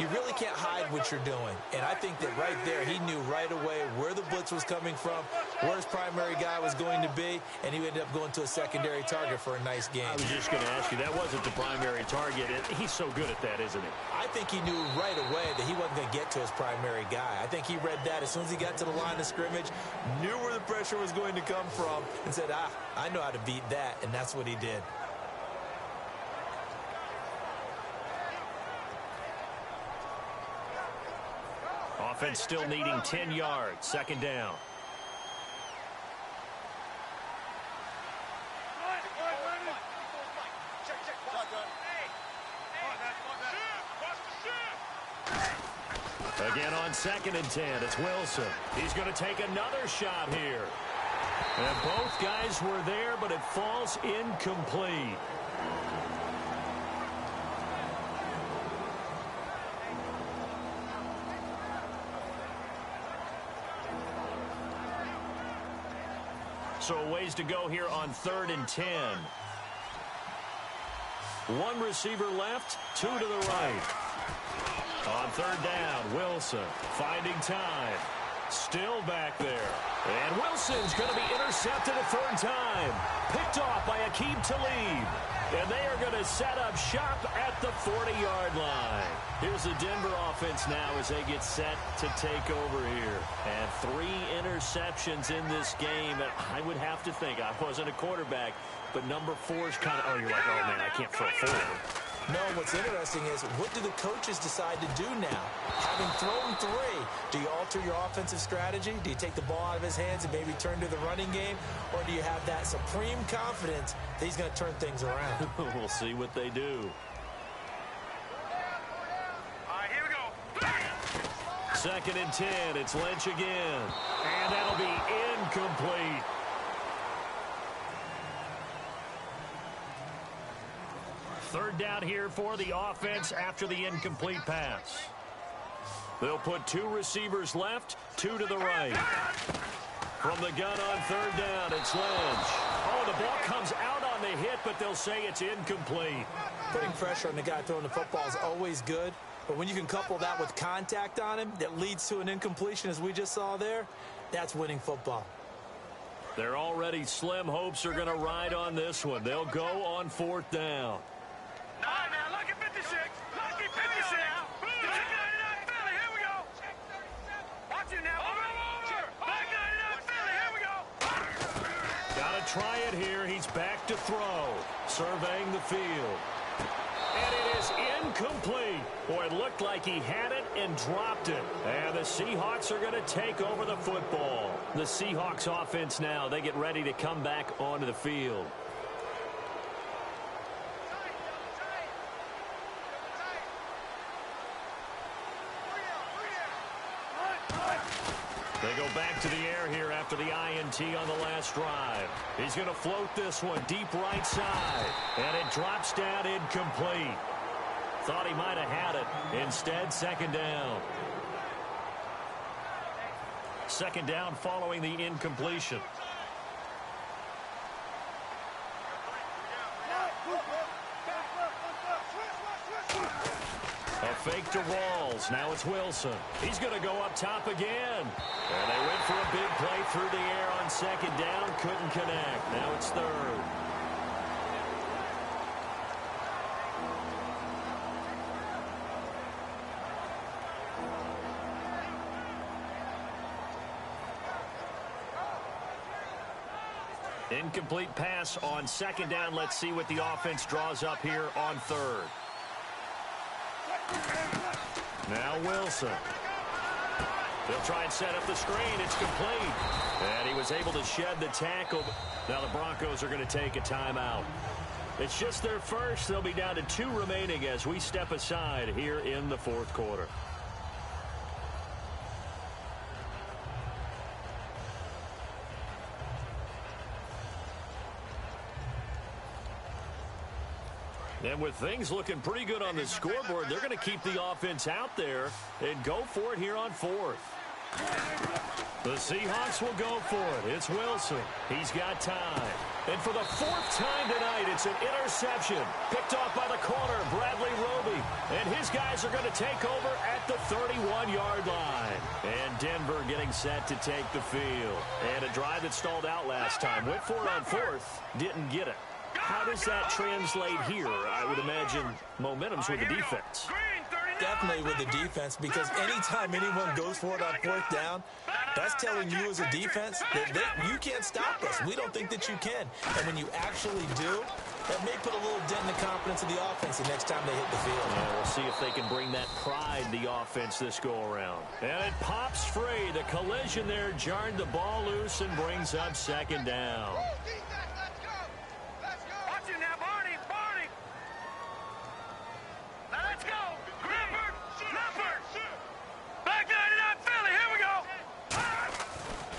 [SPEAKER 3] you really can't hide what you're doing. And I think that right there, he knew right away where the blitz was coming from, where his primary guy was going to be, and he ended up going to a secondary target for a nice game.
[SPEAKER 2] I was just going to ask you, that wasn't the primary target. He's so good at that, isn't he?
[SPEAKER 3] I think he knew right away that he wasn't going to get to his primary guy. I think he read that as soon as he got to the line of scrimmage, knew where the pressure was going to come from, and said, I know how to beat that, and that's what he did.
[SPEAKER 2] Offense still needing 10 yards, 2nd down. Again on 2nd and 10, it's Wilson. He's going to take another shot here. And both guys were there, but it falls incomplete. So a ways to go here on 3rd and 10. 1 receiver left, 2 to the right. On 3rd down, Wilson finding time. Still back there. And Wilson's going to be intercepted a 3rd time. Picked off by Aqib Talib. And they are going to set up shop at the 40-yard line. Here's the Denver offense now as they get set to take over here. And 3 interceptions in this game. And I would have to think, I wasn't a quarterback, but number 4 is kind of, oh, you're like, oh, man, I can't throw 4.
[SPEAKER 3] No, what's interesting is what do the coaches decide to do now? Having thrown 3, do you alter your offensive strategy? Do you take the ball out of his hands and maybe turn to the running game? Or do you have that supreme confidence that he's going to turn things around?
[SPEAKER 2] We'll see what they do.
[SPEAKER 4] All right, here we go.
[SPEAKER 2] 2nd and 10, it's Lynch again. And that'll be incomplete. Third down here for the offense after the incomplete pass. They'll put 2 receivers left, 2 to the right. From the gun on 3rd down, it's Lynch. Oh, the ball comes out on the hit, but they'll say it's incomplete.
[SPEAKER 3] Putting pressure on the guy throwing the football is always good, but when you can couple that with contact on him that leads to an incompletion, as we just saw there, That's winning football.
[SPEAKER 2] They're already slim hopes are going to ride on this one. They'll go on 4th down.
[SPEAKER 4] All right, now, lucky 56. Lucky 56. Back 99 Philly. Here we go. Watch it now. Over. Back 99 Philly. Here we go.
[SPEAKER 2] Got to try it here. He's back to throw. Surveying the field. And it is incomplete. Boy, it looked like he had it and dropped it. And the Seahawks are going to take over the football. The Seahawks offense now, they get ready to come back onto the field. They go back to the air here after the INT on the last drive. He's going to float this one deep right side. And it drops down incomplete. Thought he might have had it. Instead, 2nd down. 2nd down following the incompletion. A fake to Rawls. Now it's Wilson. He's going to go up top again. And they went for a big play through the air on 2nd down. Couldn't connect. Now it's 3rd. Incomplete pass on 2nd down. Let's see what the offense draws up here on 3rd. Now Wilson. They'll try and set up the screen. It's complete. And he was able to shed the tackle. Now the Broncos are going to take a timeout. It's just their first. They'll be down to 2 remaining as we step aside here in the 4th quarter. And with things looking pretty good on the scoreboard, they're going to keep the offense out there and go for it here on 4th. The Seahawks will go for it. It's Wilson. He's got time. And for the 4th time tonight, it's an interception. Picked off by the corner, Bradley Roby. And his guys are going to take over at the 31-yard line. And Denver getting set to take the field. And a drive that stalled out last time. Went for it on 4th. Didn't get it. How does that translate here? I would imagine momentum's with the defense.
[SPEAKER 3] Definitely with the defense, because anytime anyone goes for it on 4th down, that's telling you as a defense that you can't stop us. We don't think that you can. And when you actually do, that may put a little dent in the confidence of the offense the next time they hit the field.
[SPEAKER 2] Yeah, we'll see if they can bring that pride, the offense, this go-around. And it pops free. The collision there jarred the ball loose and brings up 2nd down.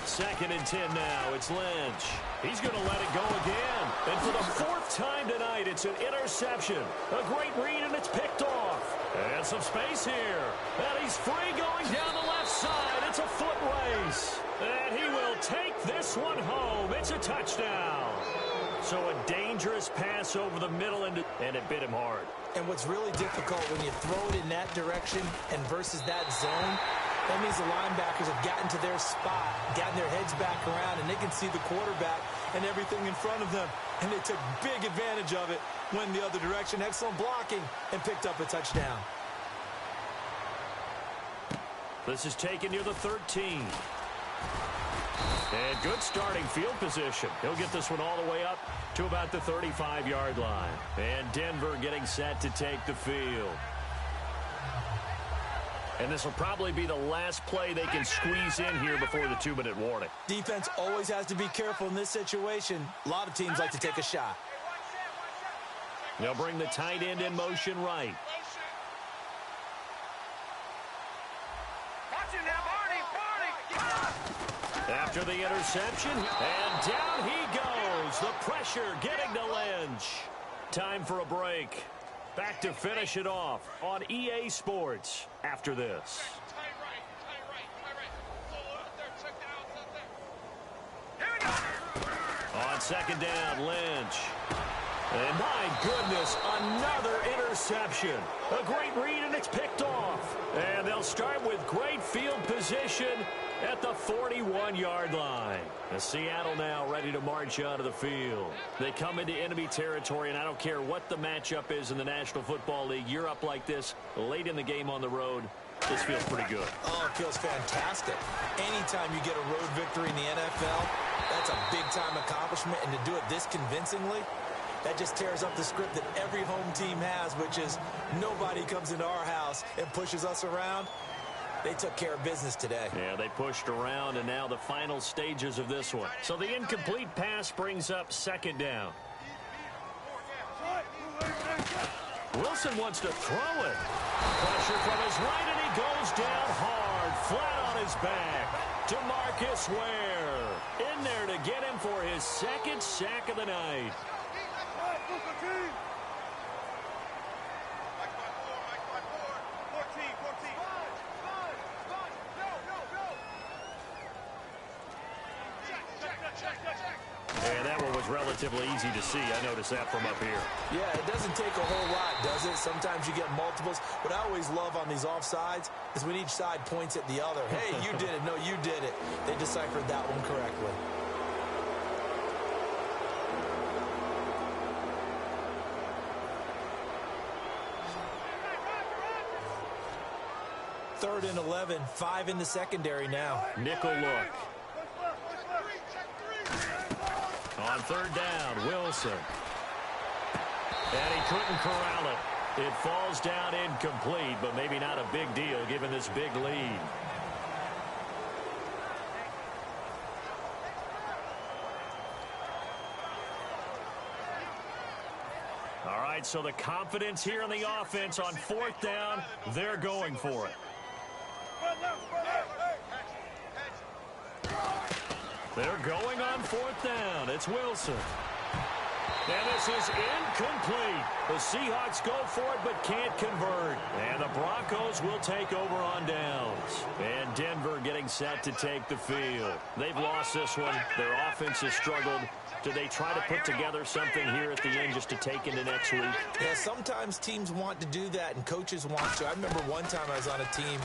[SPEAKER 2] Second and 10 now. It's Lynch. He's going to let it go again. And for the 4th time tonight, it's an interception. A great read, and it's picked off. And some space here. And he's free going down the left side. It's a foot race. And he will take this one home. It's a touchdown. So a dangerous pass over the middle, and it bit him hard.
[SPEAKER 3] And what's really difficult when you throw it in that direction and versus that zone, that means the linebackers have gotten to their spot, gotten their heads back around, and they can see the quarterback and everything in front of them. And they took big advantage of it, went the other direction, excellent blocking, and picked up a touchdown.
[SPEAKER 2] This is taken near the 13. And good starting field position. He'll get this one all the way up to about the 35-yard line. And Denver getting set to take the field. And this will probably be the last play they can squeeze in here before the 2-minute warning.
[SPEAKER 3] Defense always has to be careful in this situation. A lot of teams like to take a shot.
[SPEAKER 2] They'll bring the tight end in motion right. After the interception, and down he goes. The pressure getting to Lynch. Time for a break. Back to finish it off on EA Sports after this. On 2nd down, Lynch. And my goodness, another interception. A great read, and it's picked off. And they'll start with great field position at the 41-yard line. The Seattle now ready to march out of the field. They come into enemy territory, and I don't care what the matchup is in the National Football League. You're up like this late in the game on the road. This feels pretty good.
[SPEAKER 3] Oh, it feels fantastic. Anytime you get a road victory in the NFL, that's a big-time accomplishment, and to do it this convincingly, that just tears up the script that every home team has, which is nobody comes into our house and pushes us around. They took care of business today.
[SPEAKER 2] Yeah, they pushed around, and now the final stages of this one. So the incomplete pass brings up second down. Wilson wants to throw it. Pressure from his right, and he goes down hard, flat on his back. DeMarcus Ware in there to get him for his second sack of the night. And that one was relatively easy to see. I noticed that from up here.
[SPEAKER 3] Yeah, it doesn't take a whole lot, does it? Sometimes you get multiples. What I always love on these offsides is when each side points at the other. Hey, you did it. No, you did it. They deciphered that one correctly. Third and 11, 5 in the secondary now.
[SPEAKER 2] Nickel look. On third down, Wilson. And he couldn't corral it. It falls down incomplete, but maybe not a big deal given this big lead. All right, so the confidence here in the offense on fourth down, they're going for it. They're going on fourth down. It's Wilson. And this is incomplete. The Seahawks go for it but can't convert. And the Broncos will take over on downs. And Denver getting set to take the field. They've lost this one. Their offense has struggled. Do they try to put together something here at the end just to take into next week?
[SPEAKER 3] Yeah, sometimes teams want to do that and coaches want to. I remember one time I was on a team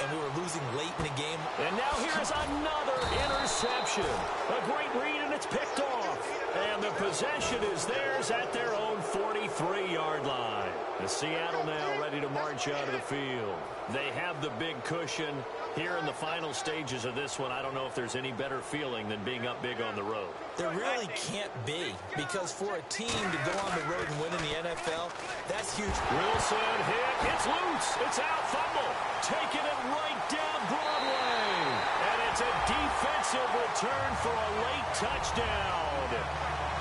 [SPEAKER 3] and we were losing late in the game.
[SPEAKER 2] And now here's another interception. A great read, and it's picked off. And the possession is theirs at their own 43-yard line. The Seattle now ready to march out of the field. They have the big cushion. Here in the final stages of this one, I don't know if there's any better feeling than being up big on the road.
[SPEAKER 3] There really can't be, because for a team to go on the road and win in the NFL, that's huge.
[SPEAKER 2] Wilson hit. It's loose. It's out. Fumble. Taking it right down Broadway. And it's a defensive return for a late touchdown.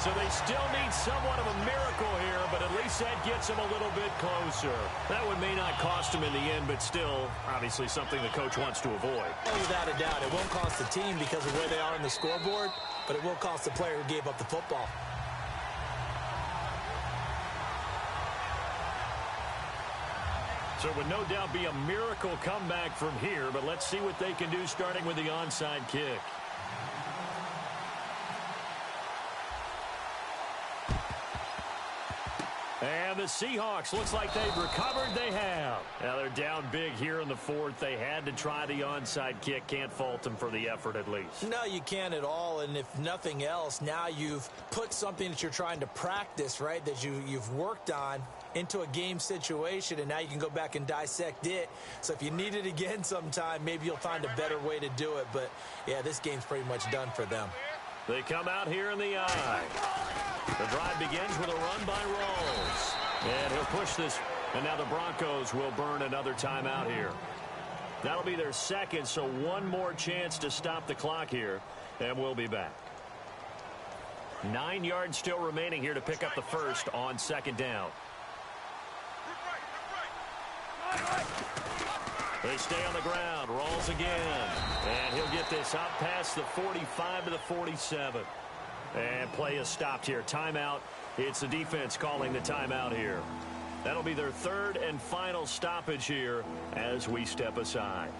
[SPEAKER 2] So they still need somewhat of a miracle here, but at least that gets them a little bit closer. That one may not cost them in the end, but still, obviously something the coach wants to avoid.
[SPEAKER 3] Oh, without a doubt. It won't cost the team because of where they are on the scoreboard, but it will cost the player who gave up the football.
[SPEAKER 2] So it would no doubt be a miracle comeback from here, but let's see what they can do starting with the onside kick. And the Seahawks, looks like they've recovered. They have. Now they're down big here in the fourth. They had to try the onside kick. Can't fault them for the effort at least.
[SPEAKER 3] No, you can't at all. And if nothing else, now you've put something that you're trying to practice, right, that you've worked on into a game situation, and now you can go back and dissect it. So if you need it again sometime, maybe you'll find a better way to do it. But, yeah, this game's pretty much done for them.
[SPEAKER 2] They come out here in the eye. The drive begins with a run by Rawls. And he'll push this. And now the Broncos will burn another timeout here. That'll be their second, so one more chance to stop the clock here. And we'll be back. 9 yards still remaining here to pick up the first on second down. They stay on the ground. Rawls again. And he'll get this out past the 45 to the 47. And play is stopped here. Timeout. It's the defense calling the timeout here. That'll be their third and final stoppage here as we step aside.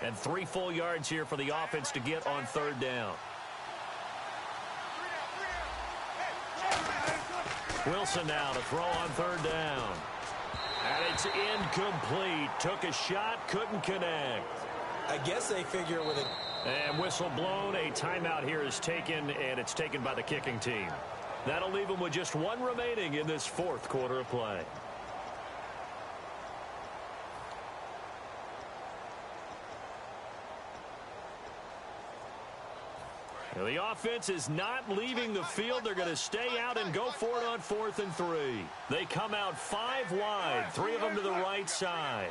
[SPEAKER 2] And 3 full yards here for the offense to get on 3rd down. Wilson now to throw on 3rd down. And it's incomplete. Took a shot, couldn't connect.
[SPEAKER 3] I guess they figure with it.
[SPEAKER 2] And whistle blown. A timeout here is taken, and it's taken by the kicking team. That'll leave them with just 1 remaining in this 4th quarter of play. The offense is not leaving the field. They're going to stay out and go for it on 4th and 3. They come out 5 wide, 3 of them to the right side.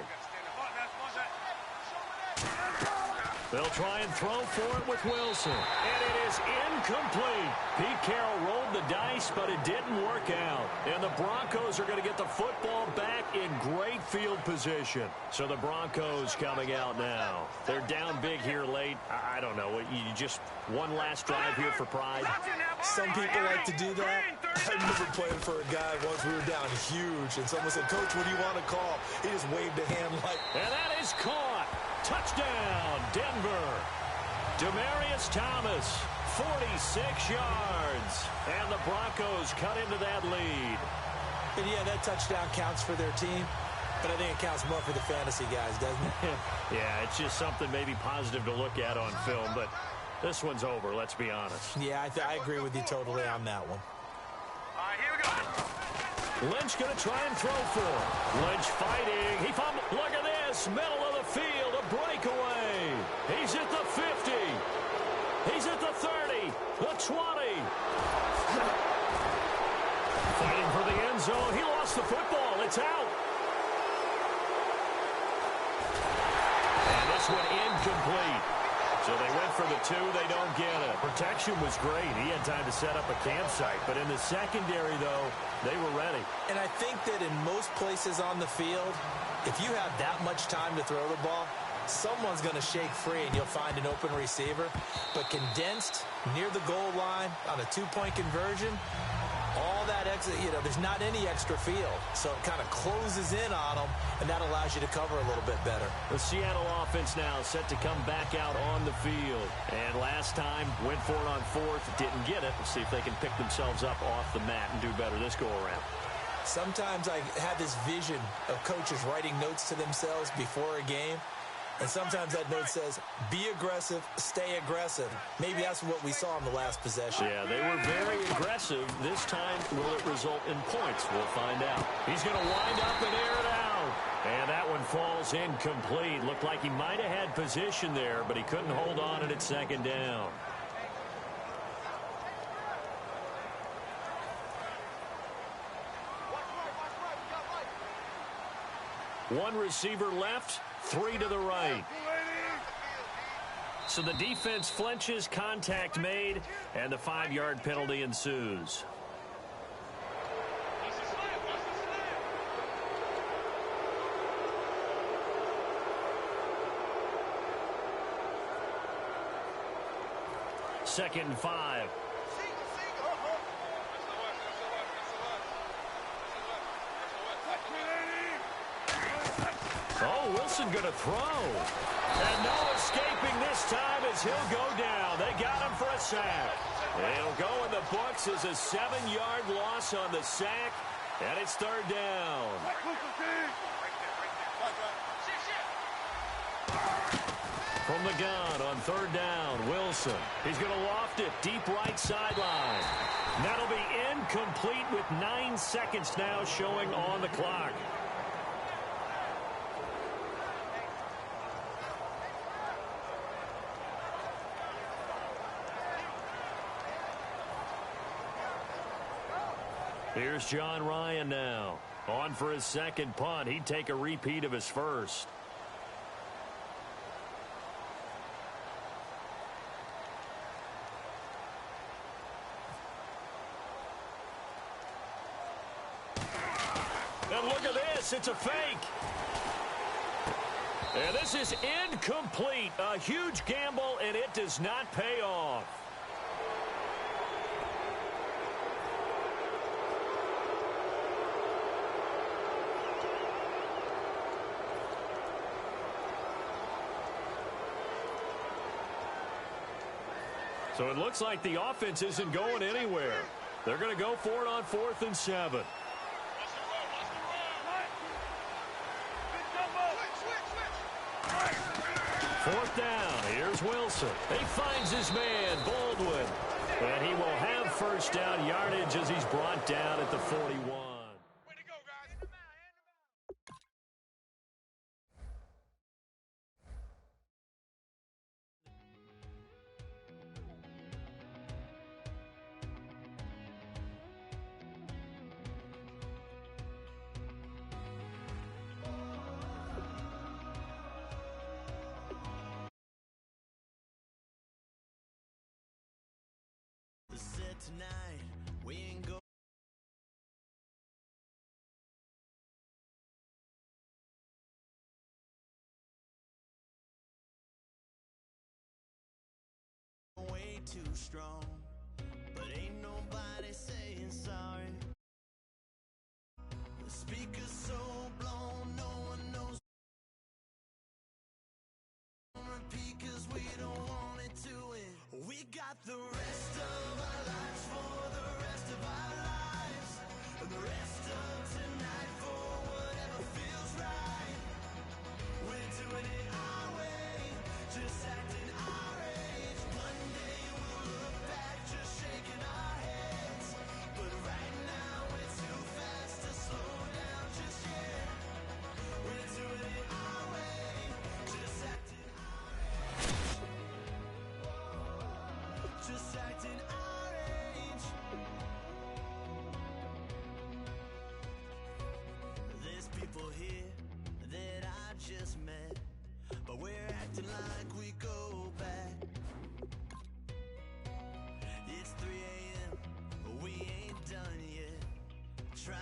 [SPEAKER 2] They'll try and throw for it with Wilson. And it is incomplete. Pete Carroll rolled the dice, but it didn't work out. And the Broncos are going to get the football back in great field position. So the Broncos coming out now. They're down big here late. I don't know. You just one last drive here for pride.
[SPEAKER 3] Some people like to do that. I remember playing for a guy once. We were down huge, and someone said, "Coach, what do you want to call?" He just waved a hand like...
[SPEAKER 2] And that is caught. Touchdown, Denver. Demaryius Thomas, 46 yards. And the Broncos cut into that lead.
[SPEAKER 3] And yeah, that touchdown counts for their team, but I think it counts more for the fantasy guys, doesn't it?
[SPEAKER 2] Yeah, it's just something maybe positive to look at on film, but this one's over, let's be honest.
[SPEAKER 3] Yeah, I agree with you totally on that one.
[SPEAKER 4] All right, here we go.
[SPEAKER 2] Lynch going to try and throw for it. Lynch fighting. He fumbled. Look at this. Middle of the field. A breakaway. He's at the 50. He's at the 30. The 20. Fighting for the end zone. He lost the football. It's out. And this one incomplete. So they went for the 2. They don't get it. Protection was great. He had time to set up a campsite. But in the secondary, though, they were ready.
[SPEAKER 3] And I think that in most places on the field, if you have that much time to throw the ball, someone's going to shake free and you'll find an open receiver. But condensed near the goal line on a 2-point conversion, all that exit, there's not any extra field. So it kind of closes in on them, and that allows you to cover a little bit better.
[SPEAKER 2] The Seattle offense now set to come back out on the field. And last time, went for it on 4th, didn't get it. We'll see if they can pick themselves up off the mat and do better this go-around.
[SPEAKER 3] Sometimes I have this vision of coaches writing notes to themselves before a game. And sometimes that note says, be aggressive, stay aggressive. Maybe that's what we saw in the last possession.
[SPEAKER 2] Yeah, they were very aggressive. This time, will it result in points? We'll find out. He's going to wind up and air it out. And that one falls incomplete. Looked like he might have had position there, but he couldn't hold on, and it's 2nd down. One receiver left, 3 to the right. So the defense flinches, contact made, and the 5-yard penalty ensues. Second and 5. Oh, Wilson going to throw. And no escaping this time as he'll go down. They got him for a sack. It'll go in the books as a 7-yard loss on the sack. And it's 3rd down. From the gun on 3rd down, Wilson. He's going to loft it deep right sideline. That'll be incomplete with 9 seconds now showing on the clock. Here's John Ryan now. On for his 2nd punt. He'd take a repeat of his first. And look at this. It's a fake. And this is incomplete. A huge gamble, and it does not pay off. So it looks like the offense isn't going anywhere. They're going to go for it on 4th and 7. Fourth down. Here's Wilson. He finds his man, Baldwin. And he will have first down yardage as he's brought down at the 41.
[SPEAKER 5] Tonight, we ain't going way too strong, but ain't nobody saying sorry. The speaker's so blown, no one knows. Repeat, 'cause we don't want it to end. We got the rest of our lives for the rest of our lives, and the rest of tonight for whatever feels right. We're doing it our way, just acting our age. One day we'll look back, just shaking our heads, but right now we're too fast to slow down just yet. We're doing it our way, just acting our age. Just acting our age. There's people here that I just met, but we're acting like we go back. It's 3 a.m., but we ain't done yet. Try